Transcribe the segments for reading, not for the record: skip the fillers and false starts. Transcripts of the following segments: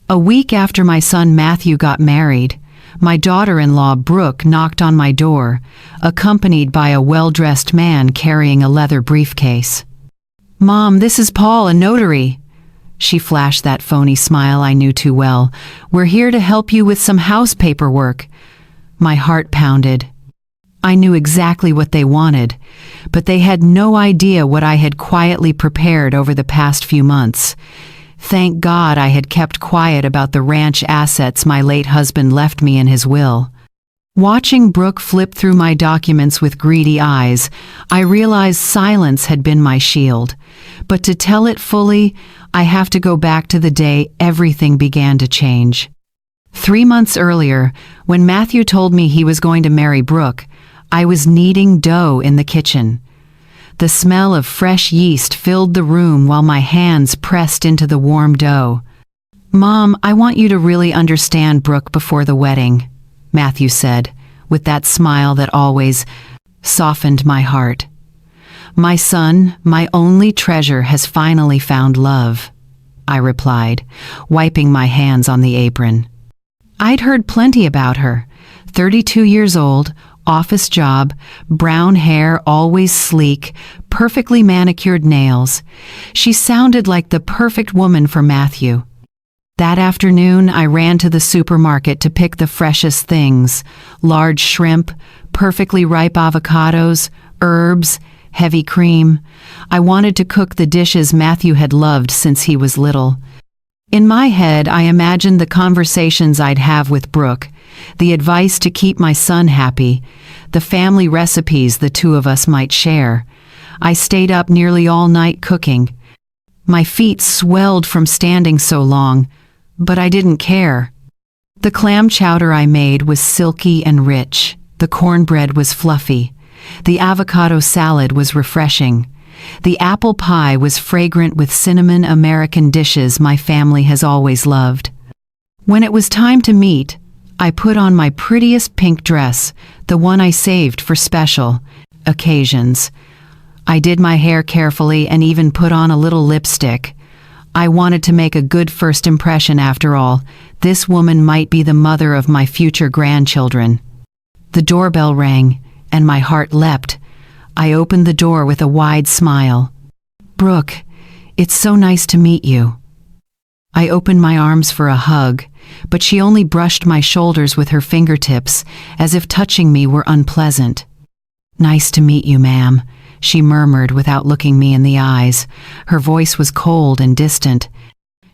A week after my son Matthew got married, my daughter-in-law Brooke knocked on my door, accompanied by a well-dressed man carrying a leather briefcase. "Mom, this is Paul, a notary." She flashed that phony smile I knew too well. "We're here to help you with some house paperwork." My heart pounded. I knew exactly what they wanted, but they had no idea what I had quietly prepared over the past few months. Thank God I had kept quiet about the ranch assets my late husband left me in his will. Watching Brooke flip through my documents with greedy eyes, I realized silence had been my shield. But to tell it fully, I have to go back to the day everything began to change. 3 months earlier, when Matthew told me he was going to marry Brooke, I was kneading dough in the kitchen. The smell of fresh yeast filled the room while my hands pressed into the warm dough. "Mom, I want you to really understand Brooke before the wedding," Matthew said, with that smile that always softened my heart. "My son, my only treasure, has finally found love," I replied, wiping my hands on the apron. I'd heard plenty about her. 32 years old, office job, brown hair always sleek, perfectly manicured nails. She sounded like the perfect woman for Matthew. That afternoon, I ran to the supermarket to pick the freshest things: large shrimp, perfectly ripe avocados, herbs, heavy cream. I wanted to cook the dishes Matthew had loved since he was little. In my head, I imagined the conversations I'd have with Brooke, the advice to keep my son happy, the family recipes the two of us might share. I stayed up nearly all night cooking. My feet swelled from standing so long, but I didn't care. The clam chowder I made was silky and rich. The cornbread was fluffy. The avocado salad was refreshing. The apple pie was fragrant with cinnamon American dishes my family has always loved. When it was time to meet, I put on my prettiest pink dress, the one I saved for special occasions. I did my hair carefully and even put on a little lipstick. I wanted to make a good first impression after all. This woman might be the mother of my future grandchildren. The doorbell rang, and my heart leapt. I opened the door with a wide smile. "Brooke, it's so nice to meet you." I opened my arms for a hug, but she only brushed my shoulders with her fingertips, as if touching me were unpleasant. "Nice to meet you, ma'am," she murmured without looking me in the eyes. Her voice was cold and distant.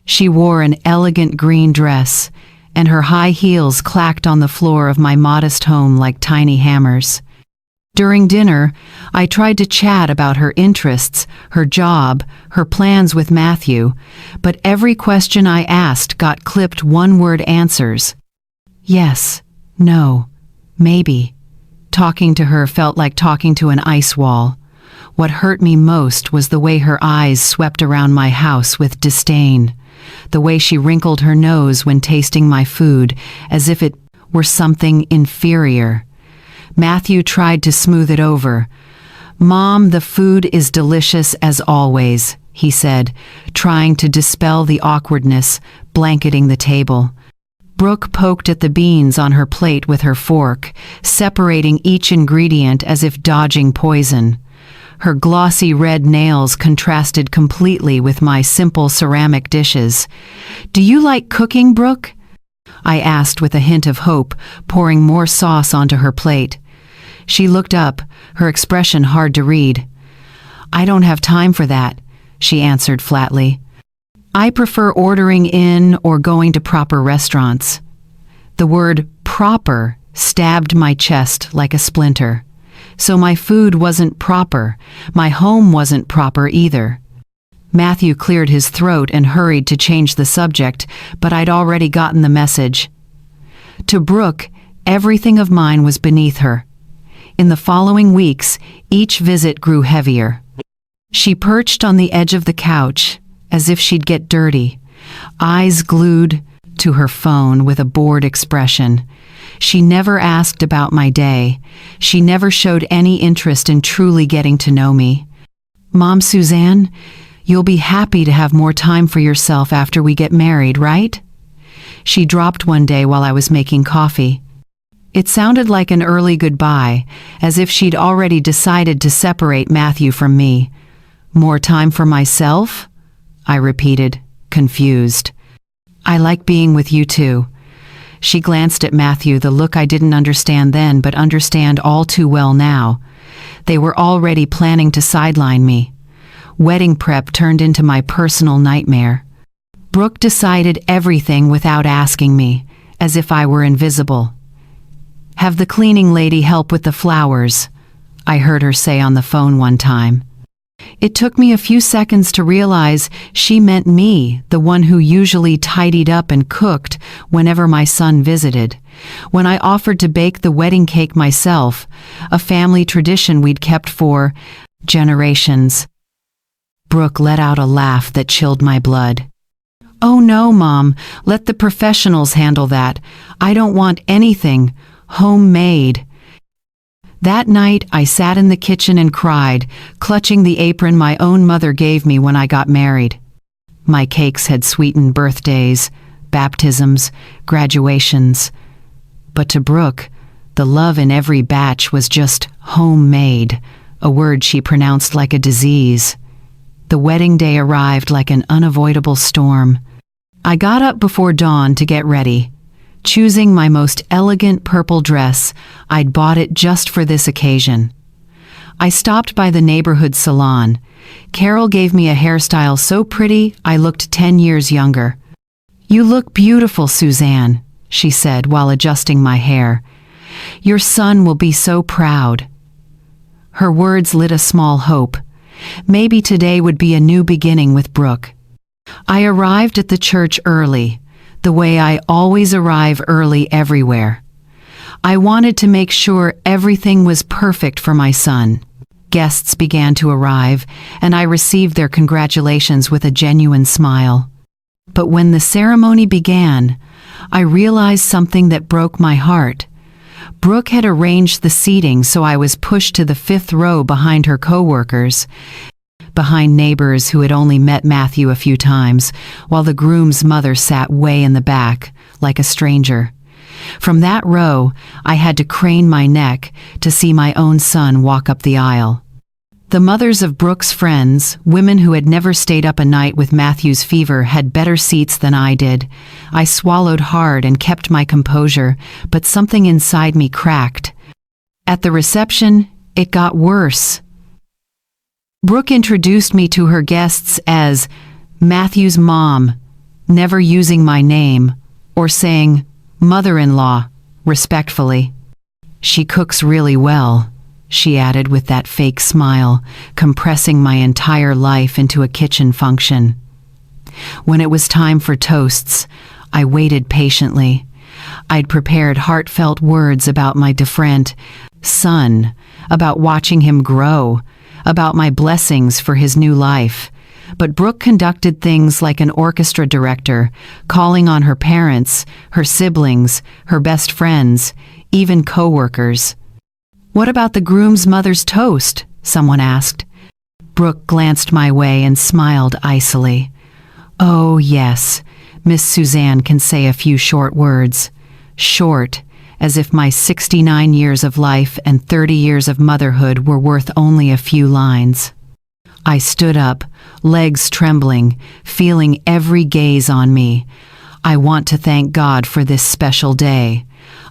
She wore an elegant green dress, and her high heels clacked on the floor of my modest home like tiny hammers. During dinner, I tried to chat about her interests, her job, her plans with Matthew, but every question I asked got clipped one-word answers. Yes, no, maybe. Talking to her felt like talking to an ice wall. What hurt me most was the way her eyes swept around my house with disdain, the way she wrinkled her nose when tasting my food, as if it were something inferior. Matthew tried to smooth it over. "Mom, the food is delicious as always," he said, trying to dispel the awkwardness blanketing the table. Brooke poked at the beans on her plate with her fork, separating each ingredient as if dodging poison. Her glossy red nails contrasted completely with my simple ceramic dishes. "Do you like cooking, Brooke?" I asked with a hint of hope, pouring more sauce onto her plate. She looked up, her expression hard to read. "I don't have time for that," she answered flatly. "I prefer ordering in or going to proper restaurants." The word proper stabbed my chest like a splinter. So my food wasn't proper, my home wasn't proper either. Matthew cleared his throat and hurried to change the subject, but I'd already gotten the message. To Brooke, everything of mine was beneath her. In the following weeks, each visit grew heavier. She perched on the edge of the couch, as if she'd get dirty, eyes glued to her phone with a bored expression. She never asked about my day. She never showed any interest in truly getting to know me. "Mom Suzanne, you'll be happy to have more time for yourself after we get married, right?" she dropped one day while I was making coffee. It sounded like an early goodbye, as if she'd already decided to separate Matthew from me. "More time for myself?" I repeated, confused. "I like being with you too." She glanced at Matthew, the look I didn't understand then but understand all too well now. They were already planning to sideline me. Wedding prep turned into my personal nightmare. Brooke decided everything without asking me, as if I were invisible. "Have the cleaning lady help with the flowers," I heard her say on the phone one time. It took me a few seconds to realize she meant me, the one who usually tidied up and cooked whenever my son visited. When I offered to bake the wedding cake myself, a family tradition we'd kept for generations. Brooke let out a laugh that chilled my blood. "Oh no, Mom, let the professionals handle that. I don't want anything homemade." That night, I sat in the kitchen and cried, clutching the apron my own mother gave me when I got married. My cakes had sweetened birthdays, baptisms, graduations. But to Brooke, the love in every batch was just homemade, a word she pronounced like a disease. The wedding day arrived like an unavoidable storm. I got up before dawn to get ready, choosing my most elegant purple dress. I'd bought it just for this occasion. I stopped by the neighborhood salon. Carol gave me a hairstyle so pretty I looked 10 years younger. "You look beautiful, Suzanne," she said while adjusting my hair. "Your son will be so proud." Her words lit a small hope. Maybe today would be a new beginning with Brooke. I arrived at the church early, the way I always arrive early everywhere. I wanted to make sure everything was perfect for my son. Guests began to arrive, and I received their congratulations with a genuine smile. But when the ceremony began, I realized something that broke my heart. Brooke had arranged the seating so I was pushed to the 5th row behind her co-workers, behind neighbors who had only met Matthew a few times, while the groom's mother sat way in the back, like a stranger. From that row, I had to crane my neck to see my own son walk up the aisle. The mothers of Brooke's friends, women who had never stayed up a night with Matthew's fever, had better seats than I did. I swallowed hard and kept my composure, but something inside me cracked. At the reception, it got worse. Brooke introduced me to her guests as Matthew's mom, never using my name, or saying mother-in-law, respectfully. "She cooks really well," she added with that fake smile, compressing my entire life into a kitchen function. When it was time for toasts, I waited patiently. I'd prepared heartfelt words about my different son, about watching him grow, about my blessings for his new life. But Brooke conducted things like an orchestra director, calling on her parents, her siblings, her best friends, even co-workers. "What about the groom's mother's toast?" someone asked. Brooke glanced my way and smiled icily. "Oh, yes, Miss Suzanne can say a few short words." Short, as if my 69 years of life and 30 years of motherhood were worth only a few lines. I stood up, legs trembling, feeling every gaze on me. I want to thank God for this special day.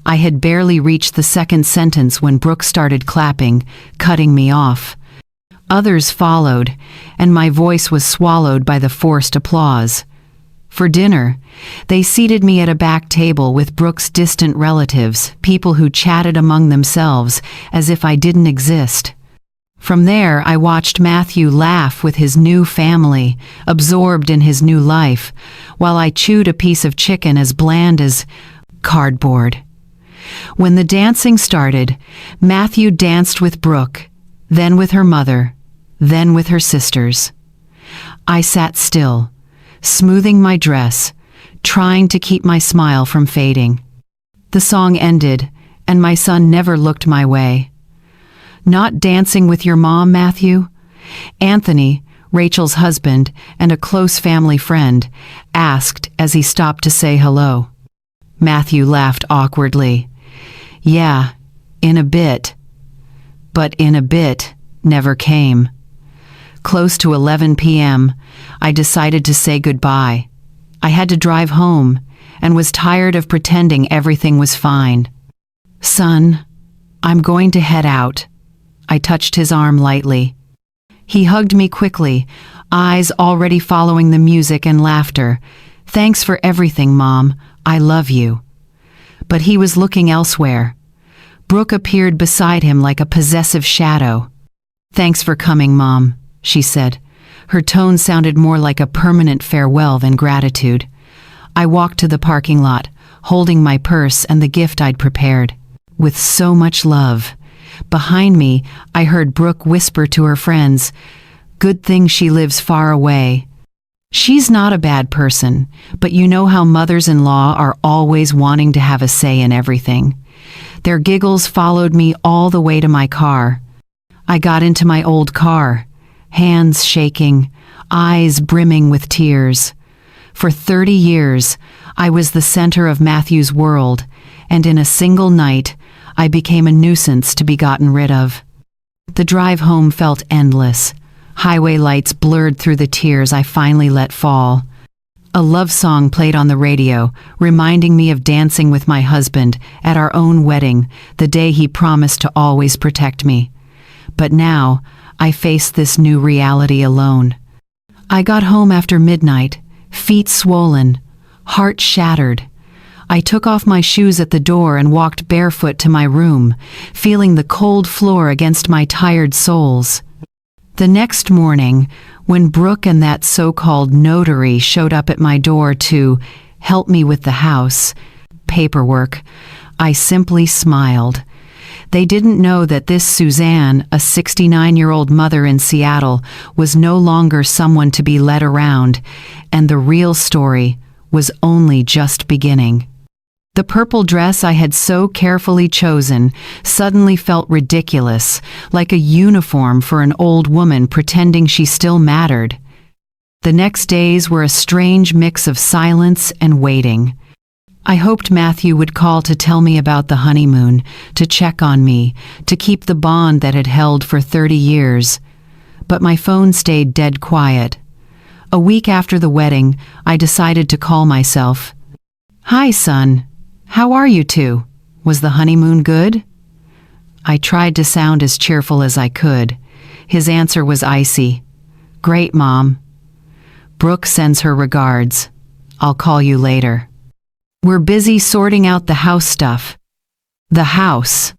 I had barely reached the second sentence when Brooke started clapping, cutting me off. Others followed, and my voice was swallowed by the forced applause. For dinner, they seated me at a back table with Brooke's distant relatives, people who chatted among themselves as if I didn't exist. From there, I watched Matthew laugh with his new family, absorbed in his new life, while I chewed a piece of chicken as bland as cardboard. When the dancing started, Matthew danced with Brooke, then with her mother, then with her sisters. I sat still, smoothing my dress, trying to keep my smile from fading. The song ended, and my son never looked my way. "Not dancing with your mom, Matthew?" Anthony, Rachel's husband and a close family friend, asked as he stopped to say hello. Matthew laughed awkwardly. Yeah, in a bit. But in a bit never came. Close to 11 p.m., I decided to say goodbye. I had to drive home and was tired of pretending everything was fine. Son, I'm going to head out. I touched his arm lightly. He hugged me quickly, eyes already following the music and laughter. Thanks for everything, Mom. I love you. But he was looking elsewhere. Brooke appeared beside him like a possessive shadow. Thanks for coming, Mom, she said. Her tone sounded more like a permanent farewell than gratitude. I walked to the parking lot, holding my purse and the gift I'd prepared. With so much love. Behind me, I heard Brooke whisper to her friends, "Good thing she lives far away." She's not a bad person, but you know how mothers-in-law are always wanting to have a say in everything. Their giggles followed me all the way to my car. I got into my old car, hands shaking, eyes brimming with tears. For 30 years, I was the center of Matthew's world, and in a single night, I became a nuisance to be gotten rid of. The drive home felt endless. Highway lights blurred through the tears I finally let fall. A love song played on the radio, reminding me of dancing with my husband at our own wedding, the day he promised to always protect me. But now, I faced this new reality alone. I got home after midnight, feet swollen, heart shattered. I took off my shoes at the door and walked barefoot to my room, feeling the cold floor against my tired soles. The next morning, when Brooke and that so-called notary showed up at my door to help me with the house paperwork, I simply smiled. They didn't know that this Suzanne, a 69-year-old mother in Seattle, was no longer someone to be led around, and the real story was only just beginning. The purple dress I had so carefully chosen suddenly felt ridiculous, like a uniform for an old woman pretending she still mattered. The next days were a strange mix of silence and waiting. I hoped Matthew would call to tell me about the honeymoon, to check on me, to keep the bond that had held for 30 years. But my phone stayed dead quiet. A week after the wedding, I decided to call myself. "Hi, son. How are you two? Was the honeymoon good?" I tried to sound as cheerful as I could. His answer was icy. "Great, Mom. Brooke sends her regards. I'll call you later. We're busy sorting out the house stuff." The house.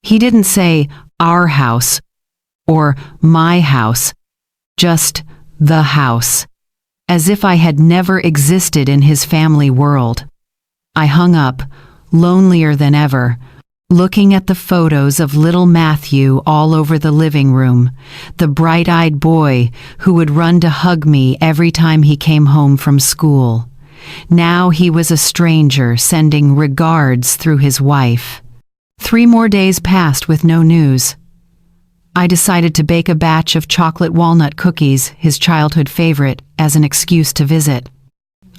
He didn't say our house or my house, just the house, as if I had never existed in his family world. I hung up, lonelier than ever, looking at the photos of little Matthew all over the living room, the bright-eyed boy who would run to hug me every time he came home from school. Now he was a stranger sending regards through his wife. 3 more days passed with no news. I decided to bake a batch of chocolate walnut cookies, his childhood favorite, as an excuse to visit.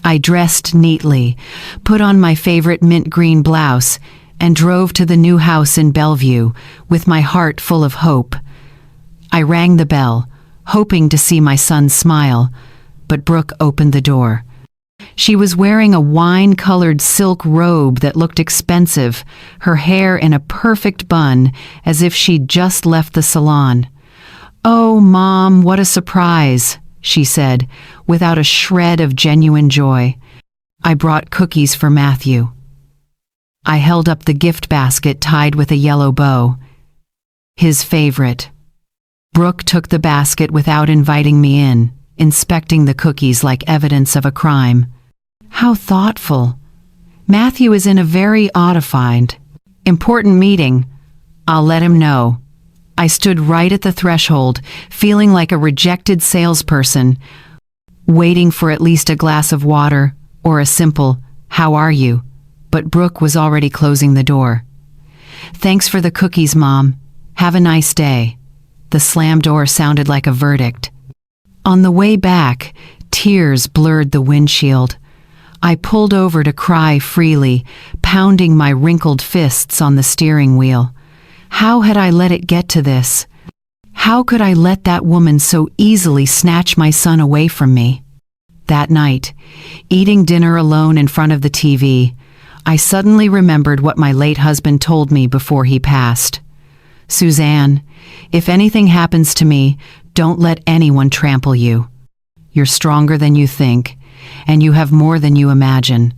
I dressed neatly, put on my favorite mint green blouse, and drove to the new house in Bellevue, with my heart full of hope. I rang the bell, hoping to see my son smile, but Brooke opened the door. She was wearing a wine-colored silk robe that looked expensive, her hair in a perfect bun, as if she'd just left the salon. "Oh, Mom, what a surprise," she said, without a shred of genuine joy. "I brought cookies for Matthew." I held up the gift basket tied with a yellow bow. His favorite. Brooke took the basket without inviting me in, inspecting the cookies like evidence of a crime. How thoughtful. Matthew is in a very important meeting. I'll let him know. I stood right at the threshold, feeling like a rejected salesperson, waiting for at least a glass of water or a simple, "How are you?" But Brooke was already closing the door. "Thanks for the cookies, Mom. Have a nice day." The slam door sounded like a verdict. On the way back, tears blurred the windshield. I pulled over to cry freely, pounding my wrinkled fists on the steering wheel. How had I let it get to this? How could I let that woman so easily snatch my son away from me? That night, eating dinner alone in front of the TV, I suddenly remembered what my late husband told me before he passed. "Suzanne, if anything happens to me, don't let anyone trample you. You're stronger than you think, and you have more than you imagine."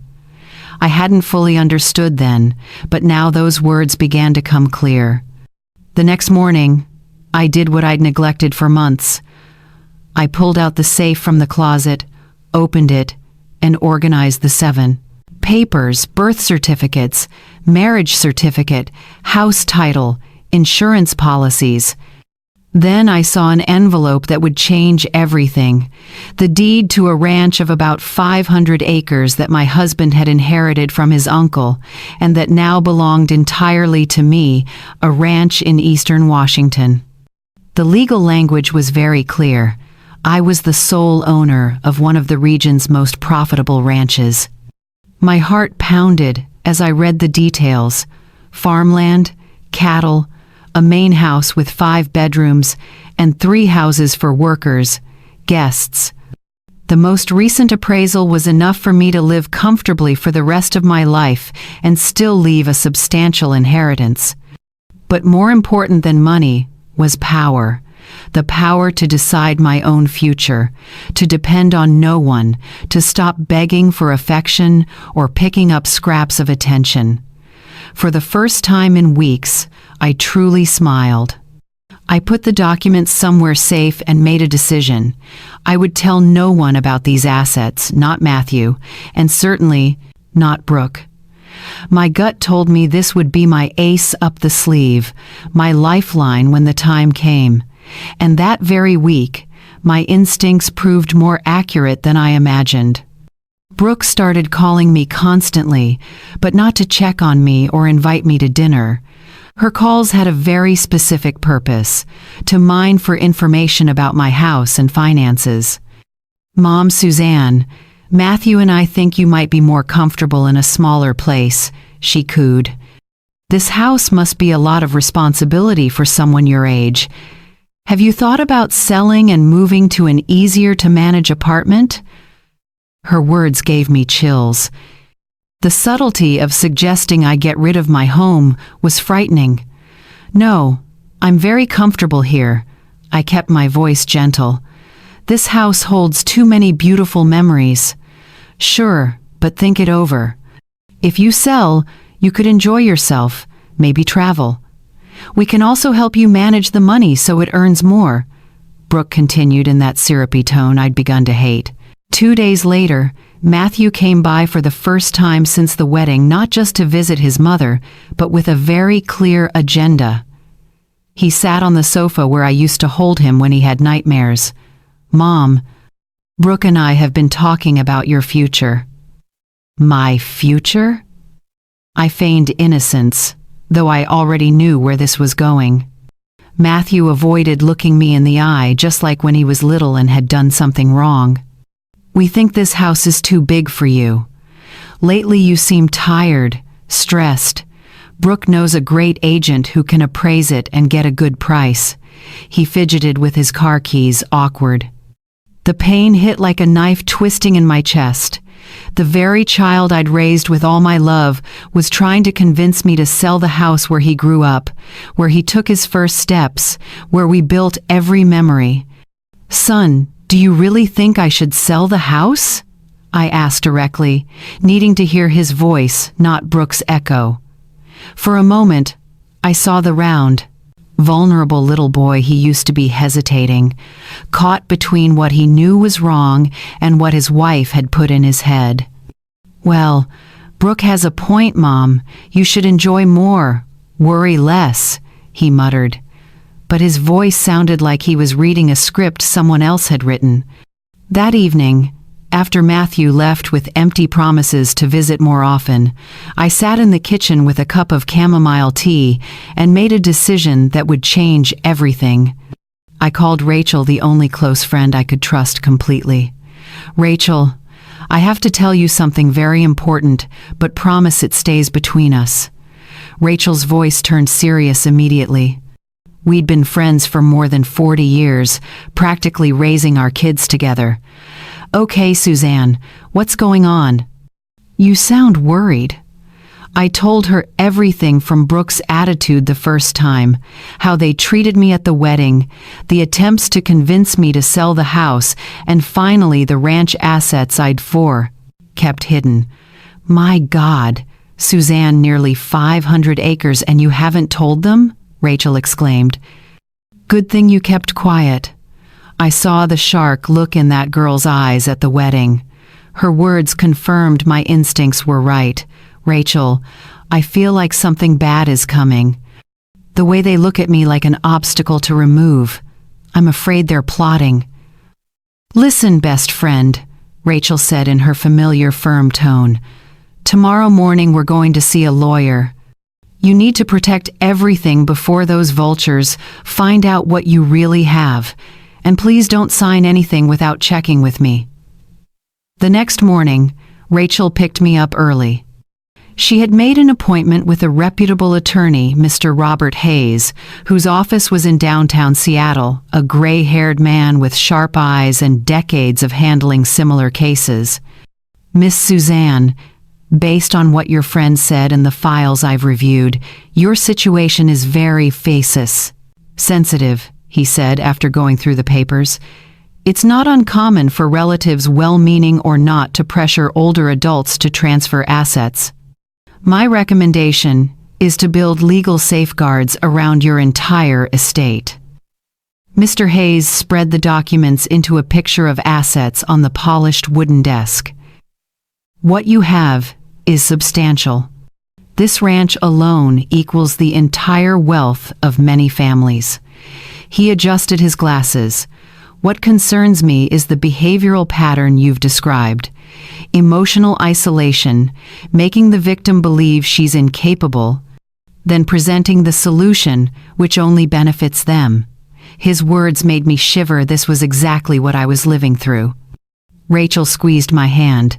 I hadn't fully understood then, but now those words began to come clear. The next morning, I did what I'd neglected for months. I pulled out the safe from the closet, opened it, and organized the 7 papers: birth certificates, marriage certificate, house title, insurance policies. Then I saw an envelope that would change everything. The deed to a ranch of about 500 acres that my husband had inherited from his uncle, and that now belonged entirely to me, a ranch in eastern Washington. The legal language was very clear. I was the sole owner of one of the region's most profitable ranches. My heart pounded as I read the details: farmland, cattle, a main house with 5 bedrooms, and 3 houses for workers, guests. The most recent appraisal was enough for me to live comfortably for the rest of my life and still leave a substantial inheritance. But more important than money was power. The power to decide my own future, to depend on no one, to stop begging for affection or picking up scraps of attention. For the first time in weeks, I truly smiled. I put the documents somewhere safe and made a decision. I would tell no one about these assets, not Matthew, and certainly not Brooke. My gut told me this would be my ace up the sleeve, my lifeline when the time came. And that very week, my instincts proved more accurate than I imagined. Brooke started calling me constantly, but not to check on me or invite me to dinner. Her calls had a very specific purpose: to mine for information about my house and finances. "Mom, Suzanne, Matthew and I think you might be more comfortable in a smaller place," she cooed. "This house must be a lot of responsibility for someone your age. Have you thought about selling and moving to an easier-to-manage apartment?" Her words gave me chills. The subtlety of suggesting I get rid of my home was frightening. "No, I'm very comfortable here." I kept my voice gentle. "This house holds too many beautiful memories." "Sure, but think it over. If you sell, you could enjoy yourself, maybe travel. We can also help you manage the money so it earns more," Brooke continued in that syrupy tone I'd begun to hate. 2 days later, Matthew came by for the first time since the wedding, not just to visit his mother, but with a very clear agenda. He sat on the sofa where I used to hold him when he had nightmares. "Mom, Brooke and I have been talking about your future." "My future?" I feigned innocence, though I already knew where this was going. Matthew avoided looking me in the eye, just like when he was little and had done something wrong. "We think this house is too big for you. Lately you seem tired, stressed. Brooke knows a great agent who can appraise it and get a good price." He fidgeted with his car keys, awkward. The pain hit like a knife twisting in my chest. The very child I'd raised with all my love was trying to convince me to sell the house where he grew up, where he took his first steps, where we built every memory. "Son, do you really think I should sell the house?" I asked directly, needing to hear his voice, not Brooke's echo. For a moment, I saw the round, vulnerable little boy he used to be hesitating, caught between what he knew was wrong and what his wife had put in his head. "Well, Brooke has a point, Mom. You should enjoy more, worry less," he muttered. But his voice sounded like he was reading a script someone else had written. That evening, after Matthew left with empty promises to visit more often, I sat in the kitchen with a cup of chamomile tea and made a decision that would change everything. I called Rachel, the only close friend I could trust completely. "Rachel, I have to tell you something very important, but promise it stays between us." Rachel's voice turned serious immediately. We'd been friends for more than 40 years, practically raising our kids together. "Okay, Suzanne, what's going on?" "You sound worried." I told her everything from Brooke's attitude the first time, how they treated me at the wedding, the attempts to convince me to sell the house, and finally the ranch assets I'd kept hidden. "My God, Suzanne, nearly 500 acres and you haven't told them?" Rachel exclaimed. "Good thing you kept quiet." I saw the shark look in that girl's eyes at the wedding. Her words confirmed my instincts were right. "Rachel, I feel like something bad is coming. The way they look at me like an obstacle to remove. I'm afraid they're plotting." "Listen, best friend," Rachel said in her familiar firm tone. "Tomorrow morning we're going to see a lawyer. You need to protect everything before those vultures find out what you really have. And please don't sign anything without checking with me." The next morning, Rachel picked me up early. She had made an appointment with a reputable attorney, Mr. Robert Hayes, whose office was in downtown Seattle, a gray-haired man with sharp eyes and decades of handling similar cases. "Miss Suzanne, based on what your friend said and the files I've reviewed, your situation is very sensitive," he said after going through the papers. "It's not uncommon for relatives, well-meaning or not, to pressure older adults to transfer assets. My recommendation is to build legal safeguards around your entire estate." Mr. Hayes spread the documents into a picture of assets on the polished wooden desk. "What you have is substantial. This ranch alone equals the entire wealth of many families." He adjusted his glasses. "What concerns me is the behavioral pattern you've described. Emotional isolation, making the victim believe she's incapable, then presenting the solution which only benefits them." His words made me shiver. This was exactly what I was living through. Rachel squeezed my hand.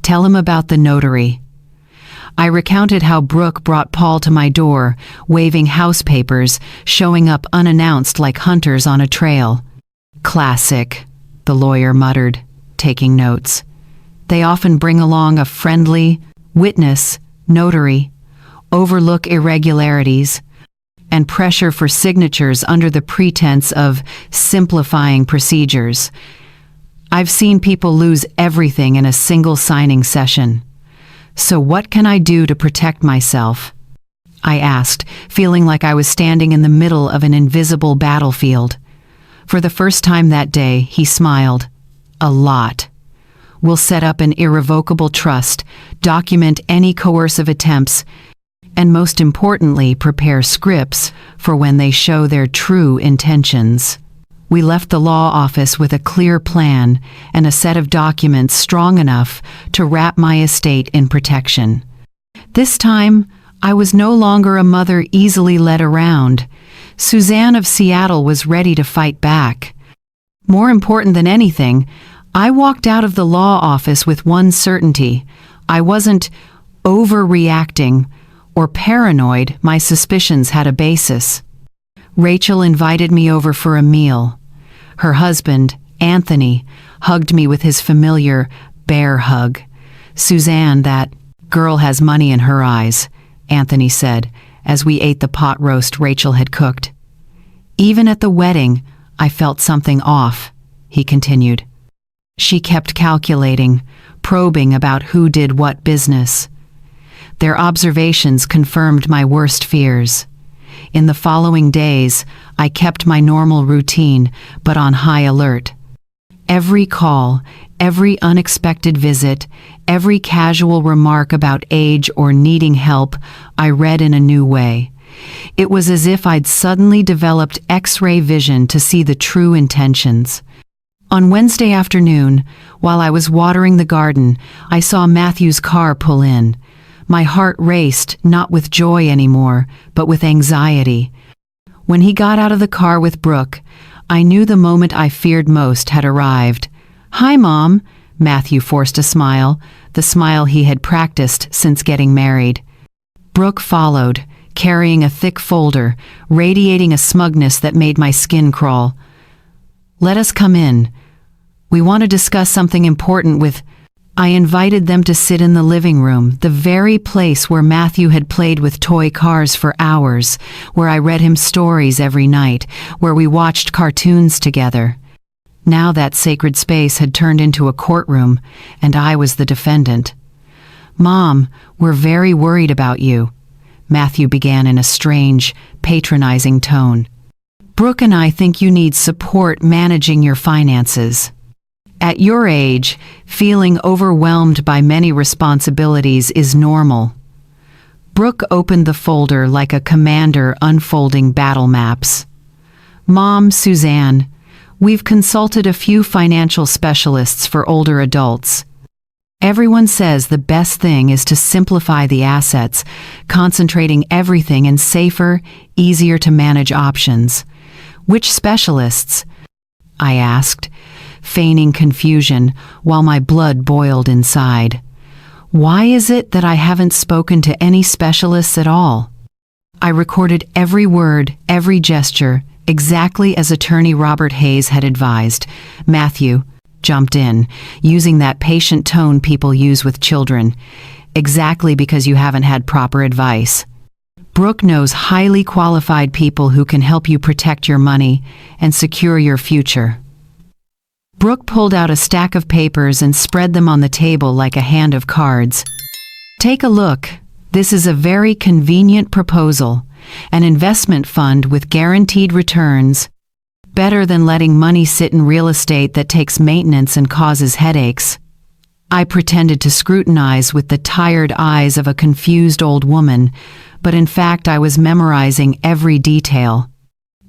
"Tell him about the notary." I recounted how Brooke brought Paul to my door, waving house papers, showing up unannounced like hunters on a trail. "Classic," the lawyer muttered, taking notes. "They often bring along a friendly witness, notary, overlook irregularities, and pressure for signatures under the pretense of simplifying procedures. I've seen people lose everything in a single signing session. So what can I do to protect myself?" I asked, feeling like I was standing in the middle of an invisible battlefield. For the first time that day, he smiled. "A lot. We'll set up an irrevocable trust, document any coercive attempts, and most importantly, prepare scripts for when they show their true intentions." We left the law office with a clear plan and a set of documents strong enough to wrap my estate in protection. This time, I was no longer a mother easily led around. Suzanne of Seattle was ready to fight back. More important than anything, I walked out of the law office with one certainty. I wasn't overreacting or paranoid. My suspicions had a basis. Rachel invited me over for a meal. Her husband, Anthony, hugged me with his familiar bear hug. "Suzanne, that girl has money in her eyes," Anthony said, as we ate the pot roast Rachel had cooked. "Even at the wedding, I felt something off," he continued. "She kept calculating, probing about who did what business." Their observations confirmed my worst fears. In the following days, I kept my normal routine, but on high alert. Every call, every unexpected visit, every casual remark about age or needing help, I read in a new way. It was as if I'd suddenly developed X-ray vision to see the true intentions. On Wednesday afternoon, while I was watering the garden, I saw Matthew's car pull in. My heart raced, not with joy anymore, but with anxiety. When he got out of the car with Brooke, I knew the moment I feared most had arrived. "Hi, Mom," Matthew forced a smile, the smile he had practiced since getting married. Brooke followed, carrying a thick folder, radiating a smugness that made my skin crawl. "Let us come in. We want to discuss something important with—" I invited them to sit in the living room, the very place where Matthew had played with toy cars for hours, where I read him stories every night, where we watched cartoons together. Now that sacred space had turned into a courtroom, and I was the defendant. "Mom, we're very worried about you," Matthew began in a strange, patronizing tone. "Brooke and I think you need support managing your finances. At your age, feeling overwhelmed by many responsibilities is normal." Brooke opened the folder like a commander unfolding battle maps. "Mom, Suzanne, we've consulted a few financial specialists for older adults. Everyone says the best thing is to simplify the assets, concentrating everything in safer, easier to manage options. Which specialists?" I asked, feigning confusion while my blood boiled inside. Why is it that I haven't spoken to any specialists at all? I recorded every word, every gesture, exactly as attorney Robert Hayes had advised. Matthew jumped in, using that patient tone people use with children. "Exactly because you haven't had proper advice. Brooke knows highly qualified people who can help you protect your money and secure your future." Brooke pulled out a stack of papers and spread them on the table like a hand of cards. "Take a look. This is a very convenient proposal. An investment fund with guaranteed returns. Better than letting money sit in real estate that takes maintenance and causes headaches." I pretended to scrutinize with the tired eyes of a confused old woman, but in fact I was memorizing every detail.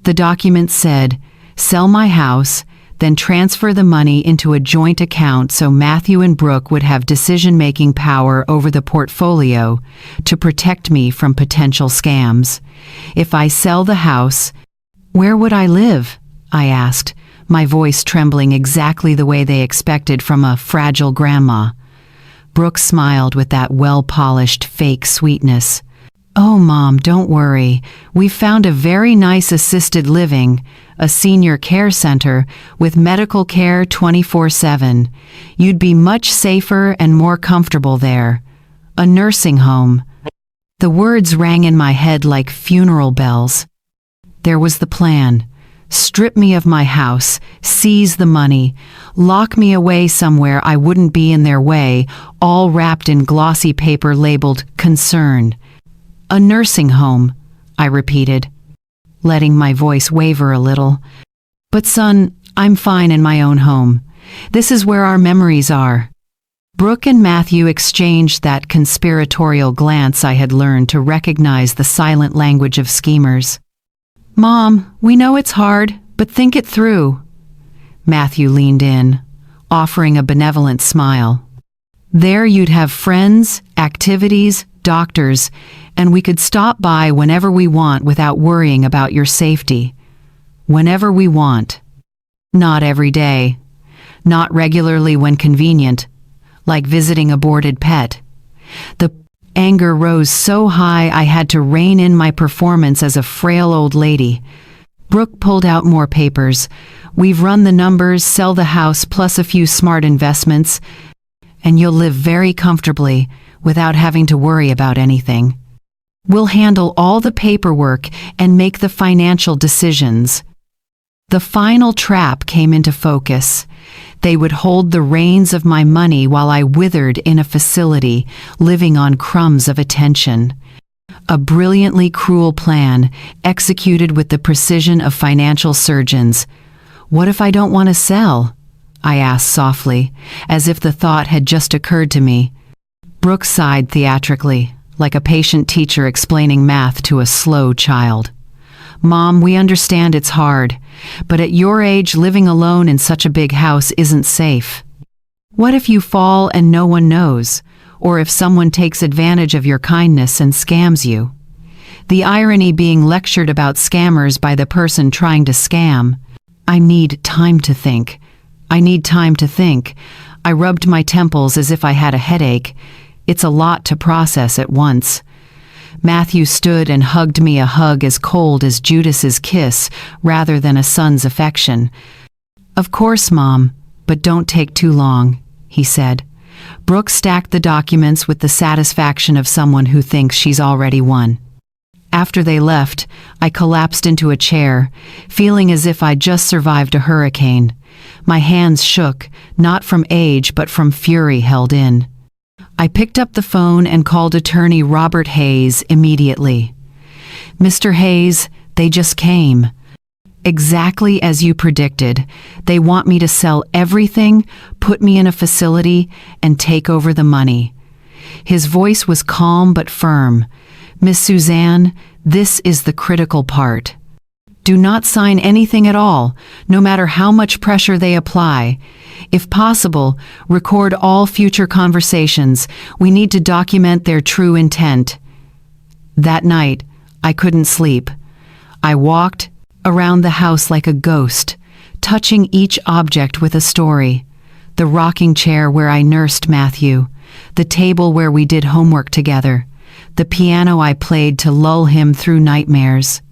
The document said, "Sell my house, then transfer the money into a joint account so Matthew and Brooke would have decision-making power over the portfolio to protect me from potential scams. If I sell the house, where would I live?" I asked, my voice trembling exactly the way they expected from a fragile grandma. Brooke smiled with that well-polished fake sweetness. "Oh, Mom, don't worry. We've found a very nice assisted living, a senior care center with medical care 24/7. You'd be much safer and more comfortable there. A nursing home." The words rang in my head like funeral bells. There was the plan. Strip me of my house, seize the money, lock me away somewhere I wouldn't be in their way, all wrapped in glossy paper labeled "concern." "A nursing home," I repeated, letting my voice waver a little. "But son, I'm fine in my own home. This is where our memories are." Brooke and Matthew exchanged that conspiratorial glance I had learned to recognize the silent language of schemers. "Mom, we know it's hard, but think it through." Matthew leaned in, offering a benevolent smile. "There you'd have friends, activities, doctors, and we could stop by whenever we want without worrying about your safety. Whenever we want. Not every day. Not regularly when convenient, like visiting a boarded pet." The anger rose so high I had to rein in my performance as a frail old lady. Brooke pulled out more papers. "We've run the numbers, sell the house plus a few smart investments, and you'll live very comfortably without having to worry about anything. We'll handle all the paperwork and make the financial decisions." The final trap came into focus. They would hold the reins of my money while I withered in a facility, living on crumbs of attention. A brilliantly cruel plan, executed with the precision of financial surgeons. "What if I don't want to sell?" I asked softly, as if the thought had just occurred to me. Brooke sighed theatrically, like a patient teacher explaining math to a slow child. "Mom, we understand it's hard, but at your age, living alone in such a big house isn't safe. What if you fall and no one knows, or if someone takes advantage of your kindness and scams you?" The irony being lectured about scammers by the person trying to scam. "I need time to think. I need time to think." I rubbed my temples as if I had a headache. It's a lot to process at once. Matthew stood and hugged me, a hug as cold as Judas's kiss rather than a son's affection. "Of course, Mom, but don't take too long," he said. Brooke stacked the documents with the satisfaction of someone who thinks she's already won. After they left, I collapsed into a chair, feeling as if I'd just survived a hurricane. My hands shook, not from age but from fury held in. I picked up the phone and called attorney Robert Hayes immediately. "Mr. Hayes, they just came. Exactly as you predicted. They want me to sell everything, put me in a facility, and take over the money." His voice was calm but firm. "Miss Suzanne, this is the critical part. Do not sign anything at all, no matter how much pressure they apply. If possible, record all future conversations. We need to document their true intent." That night, I couldn't sleep. I walked around the house like a ghost, touching each object with a story. The rocking chair where I nursed Matthew, the table where we did homework together, the piano I played to lull him through nightmares.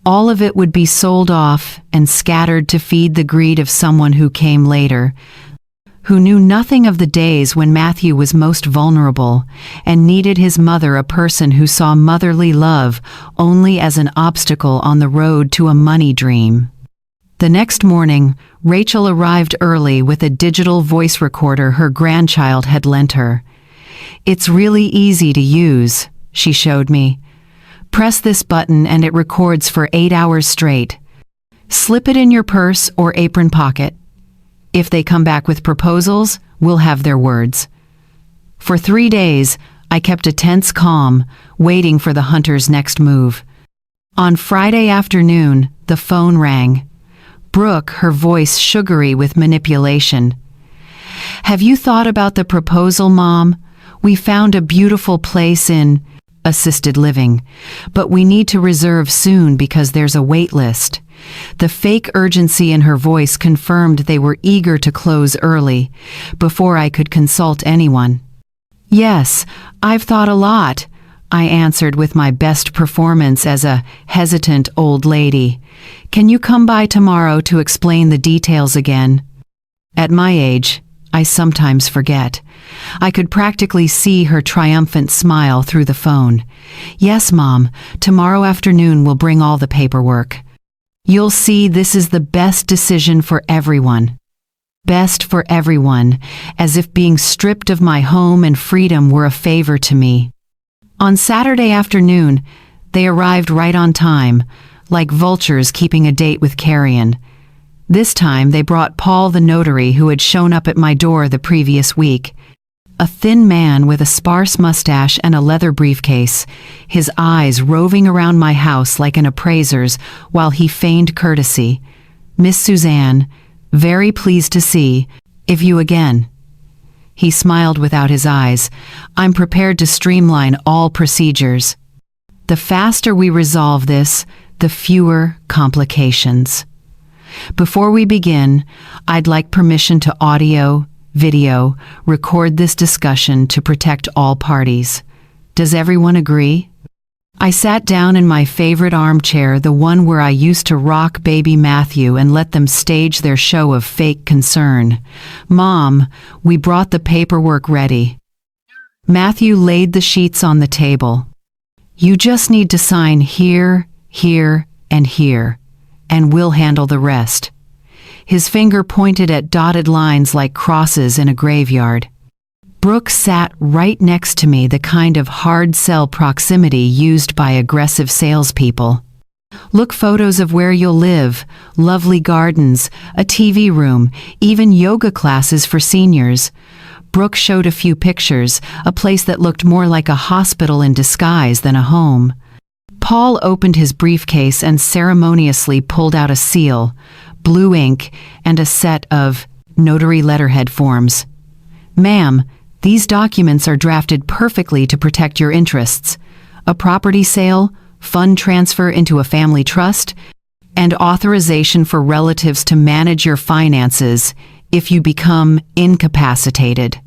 All of it would be sold off and scattered to feed the greed of someone who came later, who knew nothing of the days when Matthew was most vulnerable and needed his mother, a person who saw motherly love only as an obstacle on the road to a money dream. The next morning, Rachel arrived early with a digital voice recorder her grandchild had lent her. "It's really easy to use," she showed me. "Press this button and it records for 8 hours straight. Slip it in your purse or apron pocket. If they come back with proposals, we'll have their words." For 3 days, I kept a tense calm, waiting for the hunter's next move. On Friday afternoon, the phone rang. Brooke, her voice sugary with manipulation. "Have you thought about the proposal, Mom? We found a beautiful place in assisted living, but we need to reserve soon because there's a wait list." The fake urgency in her voice confirmed they were eager to close early, before I could consult anyone. "Yes, I've thought a lot," I answered with my best performance as a hesitant old lady. "Can you come by tomorrow to explain the details again?" At my age, I sometimes forget. I could practically see her triumphant smile through the phone. "Yes, Mom, tomorrow afternoon we'll bring all the paperwork. You'll see this is the best decision for everyone." Best for everyone, as if being stripped of my home and freedom were a favor to me. On Saturday afternoon, they arrived right on time, like vultures keeping a date with carrion. This time they brought Paul the notary, who had shown up at my door the previous week. A thin man with a sparse mustache and a leather briefcase, his eyes roving around my house like an appraiser's while he feigned courtesy. "Miss Suzanne, very pleased to see you again." He smiled without his eyes. "I'm prepared to streamline all procedures. The faster we resolve this, the fewer complications. Before we begin, I'd like permission to video, record this discussion to protect all parties. Does everyone agree?" I sat down in my favorite armchair, the one where I used to rock baby Matthew and let them stage their show of fake concern. "Mom, we brought the paperwork ready." Matthew laid the sheets on the table. "You just need to sign here, here, and here, and we'll handle the rest." His finger pointed at dotted lines like crosses in a graveyard. Brooke sat right next to me, the kind of hard sell proximity used by aggressive salespeople. "Look, photos of where you'll live, lovely gardens, a TV room, even yoga classes for seniors." Brooke showed a few pictures, a place that looked more like a hospital in disguise than a home. Paul opened his briefcase and ceremoniously pulled out a seal, blue ink, and a set of notary letterhead forms. "Ma'am, these documents are drafted perfectly to protect your interests. A property sale, fund transfer into a family trust, and authorization for relatives to manage your finances if you become incapacitated.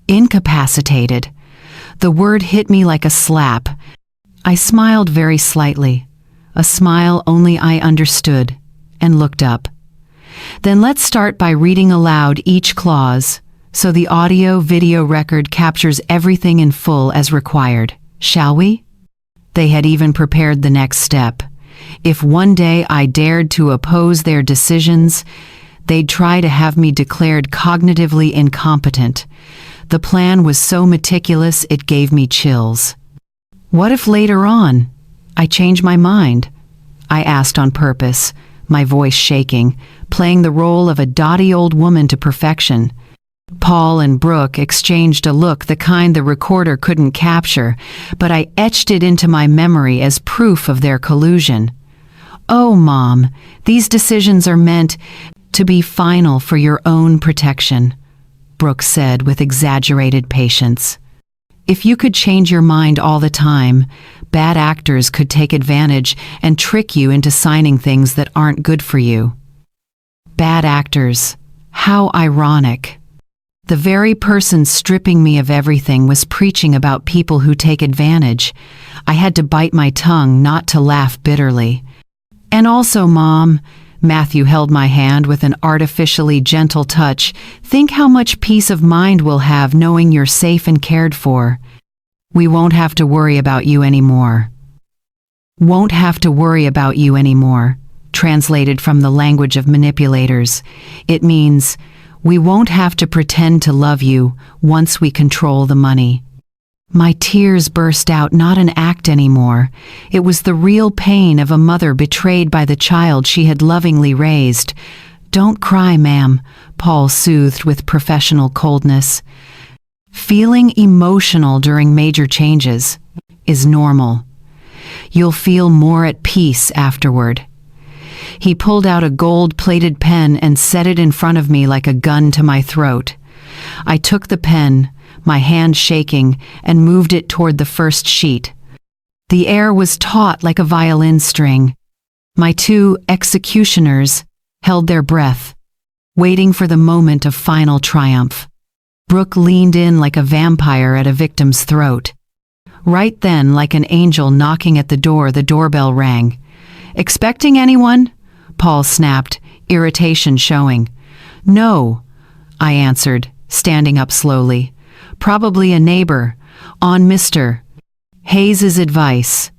Incapacitated. The word hit me like a slap. I smiled very slightly, a smile only I understood, and looked up. Then let's start by reading aloud each clause, so the audio-video record captures everything in full as required, shall we? They had even prepared the next step. If one day I dared to oppose their decisions, they'd try to have me declared cognitively incompetent. The plan was so meticulous it gave me chills. What if later on I change my mind? I asked on purpose, my voice shaking, playing the role of a dotty old woman to perfection. Paul and Brooke exchanged a look, the kind the recorder couldn't capture, but I etched it into my memory as proof of their collusion. Oh, Mom, these decisions are meant to be final for your own protection, Brooke said with exaggerated patience. If you could change your mind all the time, bad actors could take advantage and trick you into signing things that aren't good for you. Bad actors. How ironic. The very person stripping me of everything was preaching about people who take advantage. I had to bite my tongue not to laugh bitterly. And also, Mom, Matthew held my hand with an artificially gentle touch, think how much peace of mind we'll have knowing you're safe and cared for. We won't have to worry about you anymore. Won't have to worry about you anymore. Translated from the language of manipulators, it means we won't have to pretend to love you once we control the money. My tears burst out, not an act anymore. It was the real pain of a mother betrayed by the child she had lovingly raised. Don't cry, ma'am, Paul soothed with professional coldness. Feeling emotional during major changes is normal. You'll feel more at peace afterward. He pulled out a gold-plated pen and set it in front of me like a gun to my throat. I took the pen, my hand shaking, and moved it toward the first sheet. The air was taut like a violin string. My two executioners held their breath, waiting for the moment of final triumph. Brooke leaned in like a vampire at a victim's throat. Right then, like an angel knocking at the doorbell rang. "Expecting anyone?" Paul snapped, irritation showing. "No," I answered, standing up slowly. "Probably a neighbor, on Mr. Hayes's advice."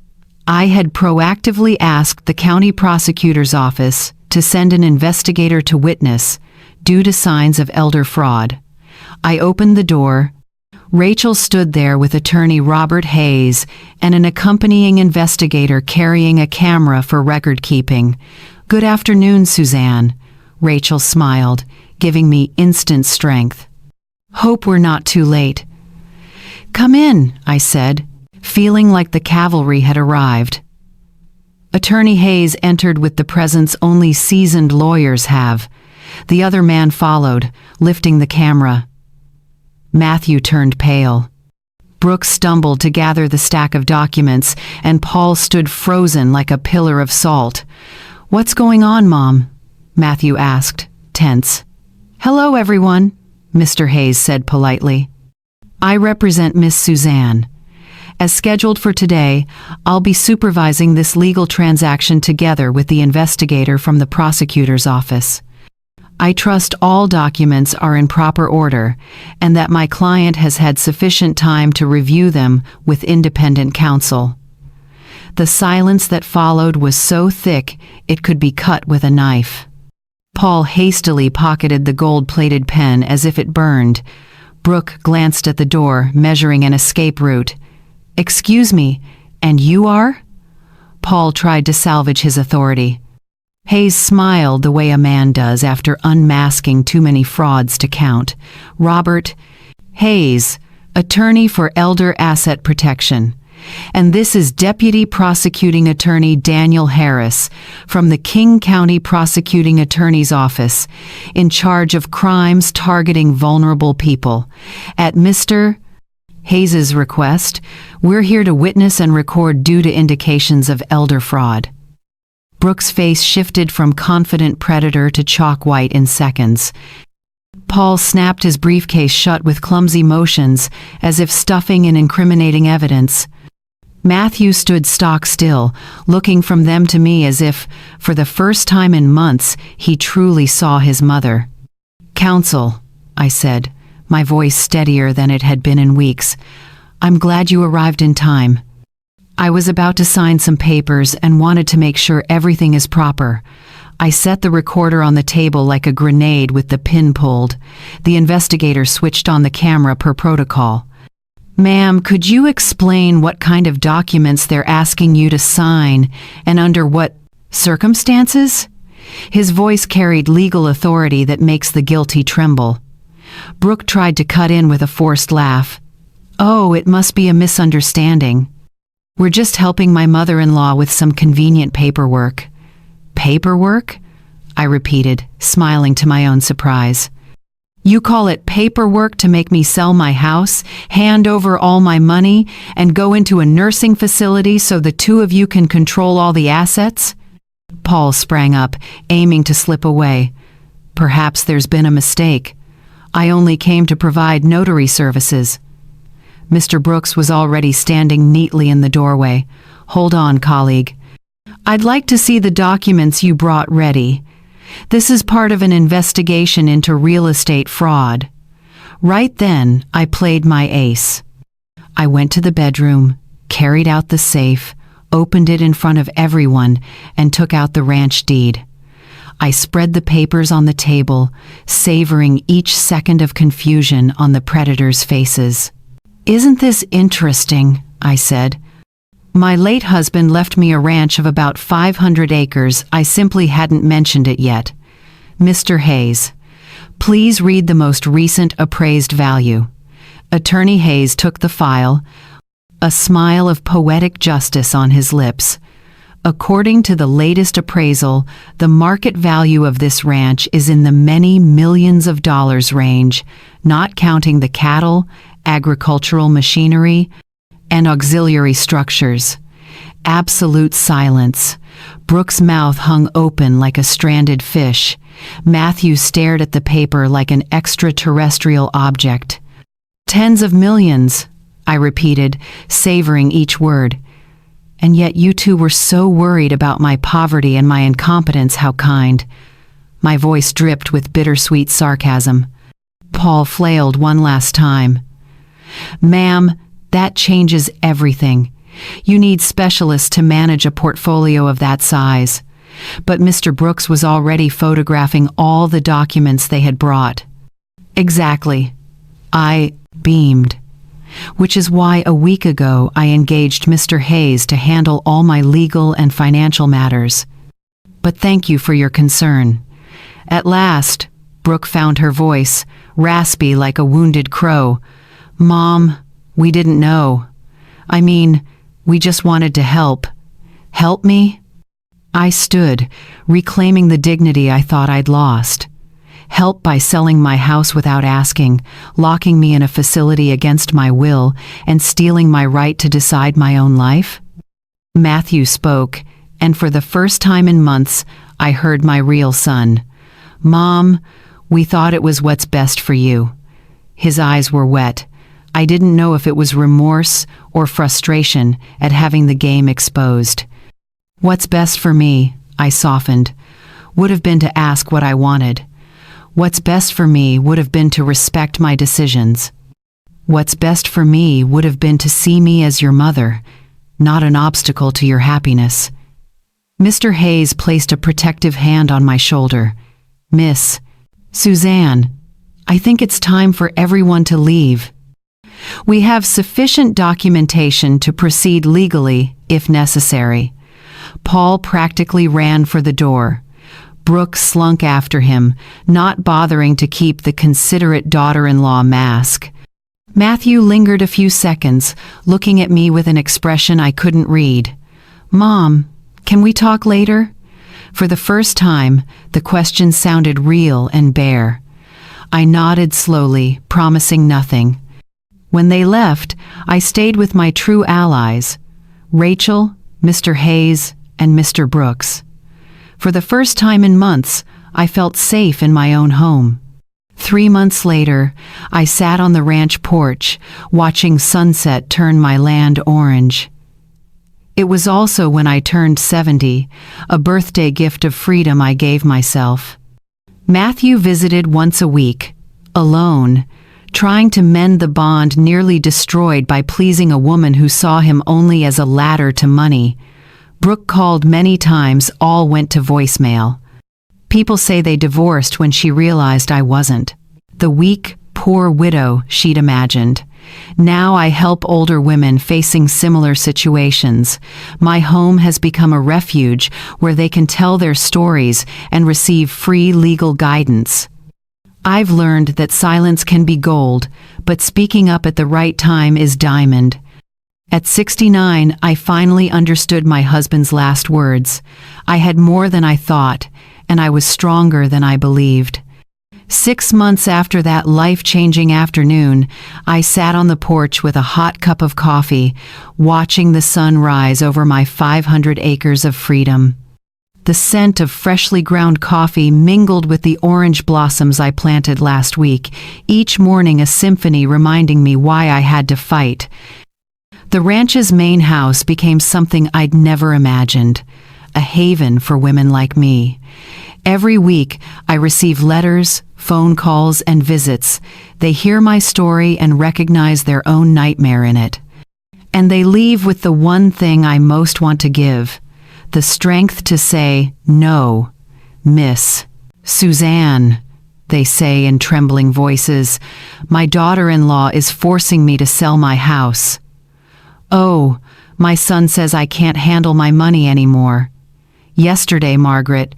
I had proactively asked the county prosecutor's office to send an investigator to witness, due to signs of elder fraud. I opened the door. Rachel stood there with attorney Robert Hayes and an accompanying investigator carrying a camera for record-keeping. "Good afternoon, Suzanne," Rachel smiled, giving me instant strength. "Hope we're not too late." "Come in," I said, feeling like the cavalry had arrived. Attorney Hayes entered with the presence only seasoned lawyers have. The other man followed, lifting the camera. Matthew turned pale. Brooke stumbled to gather the stack of documents, and Paul stood frozen like a pillar of salt. "What's going on, Mom?" Matthew asked, tense. "Hello, everyone," Mr. Hayes said politely. "I represent Miss Suzanne. As scheduled for today, I'll be supervising this legal transaction together with the investigator from the prosecutor's office. I trust all documents are in proper order and that my client has had sufficient time to review them with independent counsel." The silence that followed was so thick it could be cut with a knife. Paul hastily pocketed the gold-plated pen as if it burned. Brooke glanced at the door, measuring an escape route. "Excuse me, and you are?" Paul tried to salvage his authority. Hayes smiled the way a man does after unmasking too many frauds to count. "Robert Hayes, attorney for Elder Asset Protection. And this is Deputy Prosecuting Attorney Daniel Harris from the King County Prosecuting Attorney's Office, in charge of crimes targeting vulnerable people. At Mr. Hayes's request, we're here to witness and record due to indications of elder fraud." Brooks' face shifted from confident predator to chalk white in seconds. Paul snapped his briefcase shut with clumsy motions, as if stuffing in incriminating evidence. Matthew stood stock still, looking from them to me as if, for the first time in months, he truly saw his mother. "Counsel," I said, my voice steadier than it had been in weeks, "I'm glad you arrived in time. I was about to sign some papers and wanted to make sure everything is proper." I set the recorder on the table like a grenade with the pin pulled. The investigator switched on the camera per protocol. "Ma'am, could you explain what kind of documents they're asking you to sign and under what circumstances?" His voice carried legal authority that makes the guilty tremble. Brooke tried to cut in with a forced laugh. "Oh, it must be a misunderstanding. We're just helping my mother-in-law with some convenient paperwork." "Paperwork?" I repeated, smiling to my own surprise. "You call it paperwork to make me sell my house, hand over all my money, and go into a nursing facility so the two of you can control all the assets?" Paul sprang up, aiming to slip away. "Perhaps there's been a mistake. I only came to provide notary services." Mr. Brooks was already standing neatly in the doorway. "Hold on, colleague. I'd like to see the documents you brought ready. This is part of an investigation into real estate fraud." Right then, I played my ace. I went to the bedroom, carried out the safe, opened it in front of everyone, and took out the ranch deed. I spread the papers on the table, savoring each second of confusion on the predators' faces. "Isn't this interesting?" I said. "My late husband left me a ranch of about 500 acres. I simply hadn't mentioned it yet. Mr. Hayes, please read the most recent appraised value." Attorney Hayes took the file, a smile of poetic justice on his lips. "According to the latest appraisal, the market value of this ranch is in the many millions of dollars range, not counting the cattle, agricultural machinery, and auxiliary structures." Absolute silence. Brooks' mouth hung open like a stranded fish. Matthew stared at the paper like an extraterrestrial object. "Tens of millions," I repeated, savoring each word. "And yet you two were so worried about my poverty and my incompetence. How kind." My voice dripped with bittersweet sarcasm. Paul flailed one last time. "Ma'am, that changes everything. You need specialists to manage a portfolio of that size." But Mr. Brooks was already photographing all the documents they had brought. "Exactly." I beamed. "Which is why a week ago I engaged Mr. Hayes to handle all my legal and financial matters. But thank you for your concern." At last, Brooke found her voice, raspy like a wounded crow. "Mom, we didn't know. I mean, we just wanted to help." "Help me?" I stood, reclaiming the dignity I thought I'd lost. "Help by selling my house without asking, locking me in a facility against my will, and stealing my right to decide my own life?" Matthew spoke, and for the first time in months, I heard my real son. "Mom, we thought it was what's best for you." His eyes were wet. I didn't know if it was remorse or frustration at having the game exposed. "What's best for me," I softened, "would have been to ask what I wanted. What's best for me would have been to respect my decisions. What's best for me would have been to see me as your mother, not an obstacle to your happiness." Mr. Hayes placed a protective hand on my shoulder. "Miss Suzanne, I think it's time for everyone to leave. We have sufficient documentation to proceed legally, if necessary." Paul practically ran for the door. Brooke slunk after him, not bothering to keep the considerate daughter-in-law mask. Matthew lingered a few seconds, looking at me with an expression I couldn't read. "Mom, can we talk later?" For the first time, the question sounded real and bare. I nodded slowly, promising nothing. When they left, I stayed with my true allies, Rachel, Mr. Hayes, and Mr. Brooks. For the first time in months, I felt safe in my own home. 3 months later, I sat on the ranch porch, watching sunset turn my land orange. It was also when I turned 70, a birthday gift of freedom I gave myself. Matthew visited once a week, alone, trying to mend the bond nearly destroyed by pleasing a woman who saw him only as a ladder to money. Brooke called many times, all went to voicemail. People say they divorced when she realized I wasn't the weak, poor widow she'd imagined. Now I help older women facing similar situations. My home has become a refuge where they can tell their stories and receive free legal guidance. I've learned that silence can be gold, but speaking up at the right time is diamond. At 69, I finally understood my husband's last words. I had more than I thought, and I was stronger than I believed. 6 months after that life-changing afternoon, I sat on the porch with a hot cup of coffee, watching the sun rise over my 500 acres of freedom. The scent of freshly ground coffee mingled with the orange blossoms I planted last week, each morning a symphony reminding me why I had to fight. The ranch's main house became something I'd never imagined, a haven for women like me. Every week, I receive letters, phone calls, and visits. They hear my story and recognize their own nightmare in it. And they leave with the one thing I most want to give: the strength to say, "No, Miss Suzanne," they say in trembling voices. "My daughter-in-law is forcing me to sell my house." "Oh, my son says I can't handle my money anymore." Yesterday, Margaret,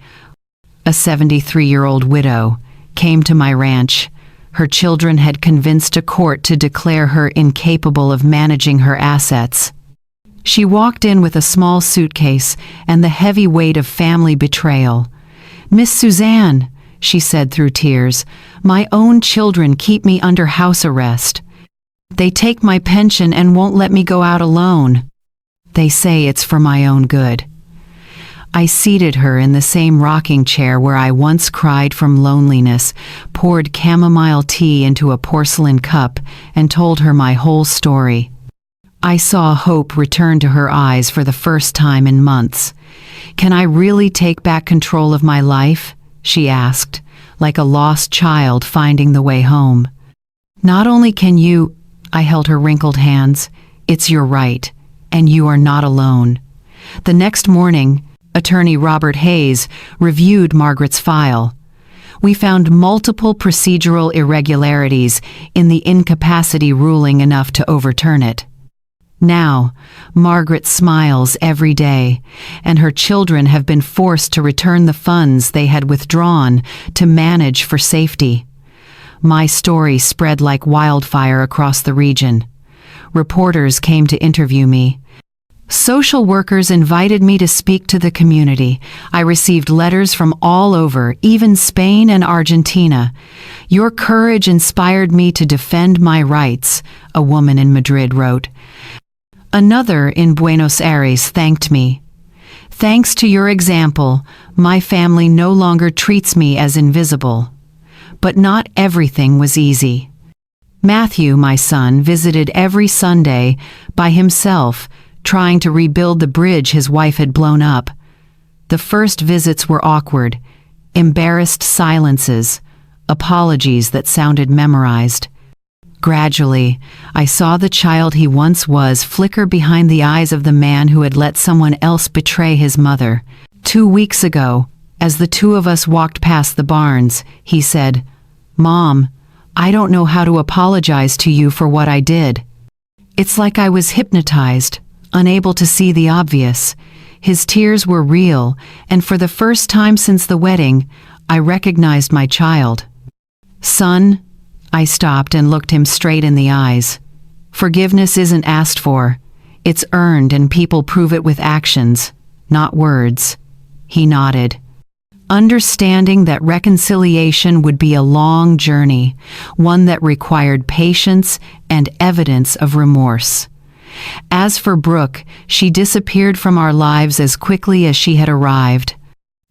a 73-year-old widow, came to my ranch. Her children had convinced a court to declare her incapable of managing her assets. She walked in with a small suitcase and the heavy weight of family betrayal. "Miss Suzanne," she said through tears, "my own children keep me under house arrest. They take my pension and won't let me go out alone. They say it's for my own good." I seated her in the same rocking chair where I once cried from loneliness, poured chamomile tea into a porcelain cup, and told her my whole story. I saw hope return to her eyes for the first time in months. "Can I really take back control of my life?" she asked, like a lost child finding the way home. "Not only can you," I held her wrinkled hands, "it's your right, and you are not alone." The next morning, Attorney Robert Hayes reviewed Margaret's file. We found multiple procedural irregularities in the incapacity ruling enough to overturn it. Now, Margaret smiles every day, and her children have been forced to return the funds they had withdrawn to manage for safety. My story spread like wildfire across the region. Reporters came to interview me. Social workers invited me to speak to the community. I received letters from all over, even Spain and Argentina. "Your courage inspired me to defend my rights," a woman in Madrid wrote. Another in Buenos Aires thanked me. "Thanks to your example, my family no longer treats me as invisible." But not everything was easy. Matthew, my son, visited every Sunday by himself, trying to rebuild the bridge his wife had blown up. The first visits were awkward, embarrassed silences, apologies that sounded memorized. Gradually, I saw the child he once was flicker behind the eyes of the man who had let someone else betray his mother. 2 weeks ago, as the two of us walked past the barns, he said, "Mom, I don't know how to apologize to you for what I did." It's like I was hypnotized, unable to see the obvious. His tears were real, and for the first time since the wedding, I recognized my child. "Son," I stopped and looked him straight in the eyes. "Forgiveness isn't asked for. It's earned, and people prove it with actions, not words." He nodded, understanding that reconciliation would be a long journey, one that required patience and evidence of remorse. As for Brooke, she disappeared from our lives as quickly as she had arrived.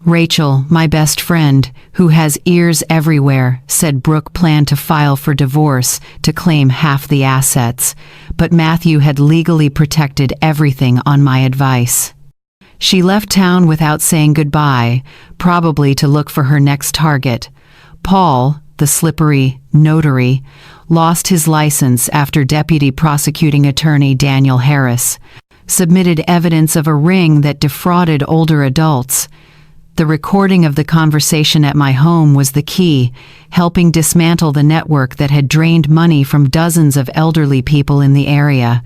Rachel, my best friend, who has ears everywhere, said Brooke planned to file for divorce to claim half the assets, but Matthew had legally protected everything on my advice. She left town without saying goodbye, probably to look for her next target. Paul, the slippery notary, lost his license after Deputy Prosecuting Attorney Daniel Harris submitted evidence of a ring that defrauded older adults. The recording of the conversation at my home was the key, helping dismantle the network that had drained money from dozens of elderly people in the area.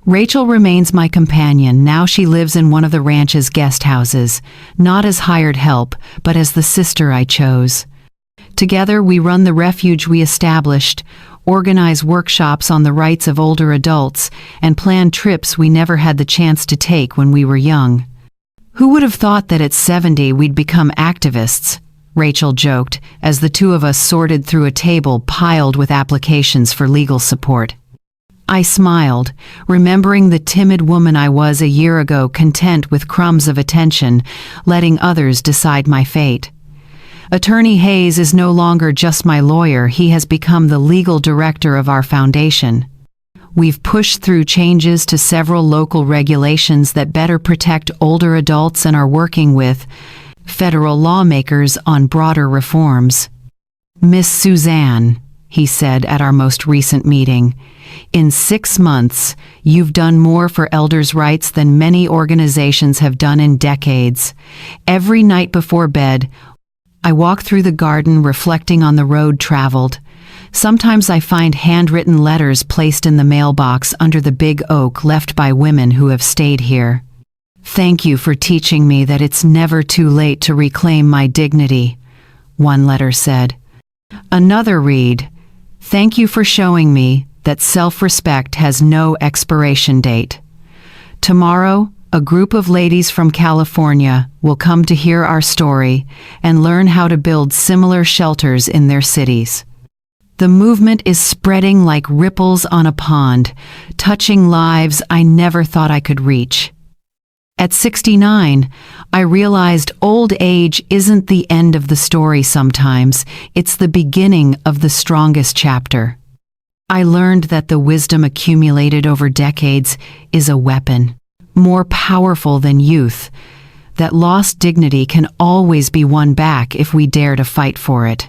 Rachel remains my companion. Now she lives in one of the ranch's guest houses, not as hired help, but as the sister I chose. Together we run the refuge we established, organize workshops on the rights of older adults, and plan trips we never had the chance to take when we were young. Who would have thought that at 70 we'd become activists? Rachel joked, as the two of us sorted through a table piled with applications for legal support. I smiled, remembering the timid woman I was a year ago, content with crumbs of attention, letting others decide my fate. Attorney Hayes is no longer just my lawyer, he has become the legal director of our foundation. We've pushed through changes to several local regulations that better protect older adults and are working with federal lawmakers on broader reforms. Miss Suzanne, he said at our most recent meeting, in 6 months, you've done more for elders' rights than many organizations have done in decades. Every night before bed, I walk through the garden reflecting on the road traveled. Sometimes I find handwritten letters placed in the mailbox under the big oak left by women who have stayed here. Thank you for teaching me that it's never too late to reclaim my dignity, one letter said. Another read, thank you for showing me that self-respect has no expiration date. Tomorrow, a group of ladies from California will come to hear our story and learn how to build similar shelters in their cities. The movement is spreading like ripples on a pond, touching lives I never thought I could reach. At 69, I realized old age isn't the end of the story sometimes, it's the beginning of the strongest chapter. I learned that the wisdom accumulated over decades is a weapon, more powerful than youth, that lost dignity can always be won back if we dare to fight for it.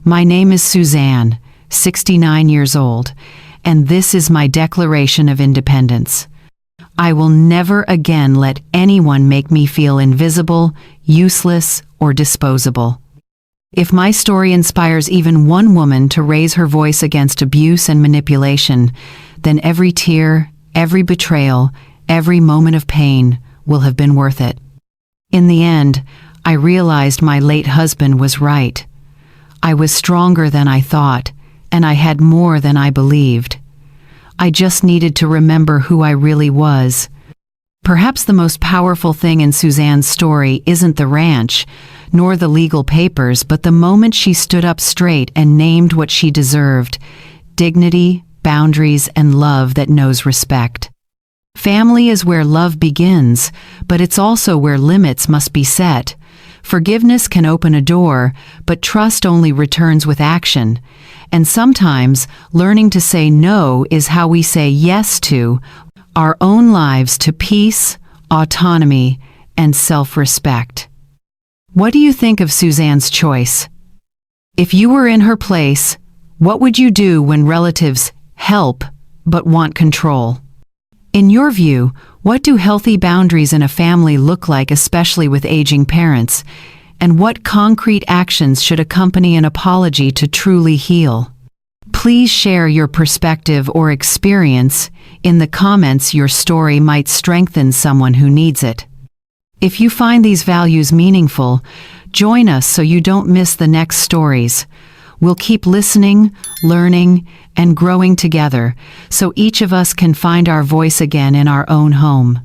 My name is Suzanne, 69 years old, and this is my Declaration of Independence. I will never again let anyone make me feel invisible, useless, or disposable. If my story inspires even one woman to raise her voice against abuse and manipulation, then every tear, every betrayal, every moment of pain will have been worth it. In the end, I realized my late husband was right. I was stronger than I thought, and I had more than I believed. I just needed to remember who I really was. Perhaps the most powerful thing in Suzanne's story isn't the ranch, nor the legal papers, but the moment she stood up straight and named what she deserved: dignity, boundaries, and love that knows respect. Family is where love begins, but it's also where limits must be set. Forgiveness can open a door, but trust only returns with action. And sometimes, learning to say no is how we say yes to our own lives, to peace, autonomy, and self-respect. What do you think of Suzanne's choice? If you were in her place, what would you do when relatives help but want control? In your view, what do healthy boundaries in a family look like, especially with aging parents? And what concrete actions should accompany an apology to truly heal? Please share your perspective or experience in the comments. Your story might strengthen someone who needs it. If you find these values meaningful, join us so you don't miss the next stories. We'll keep listening, learning, and growing together, so each of us can find our voice again in our own home.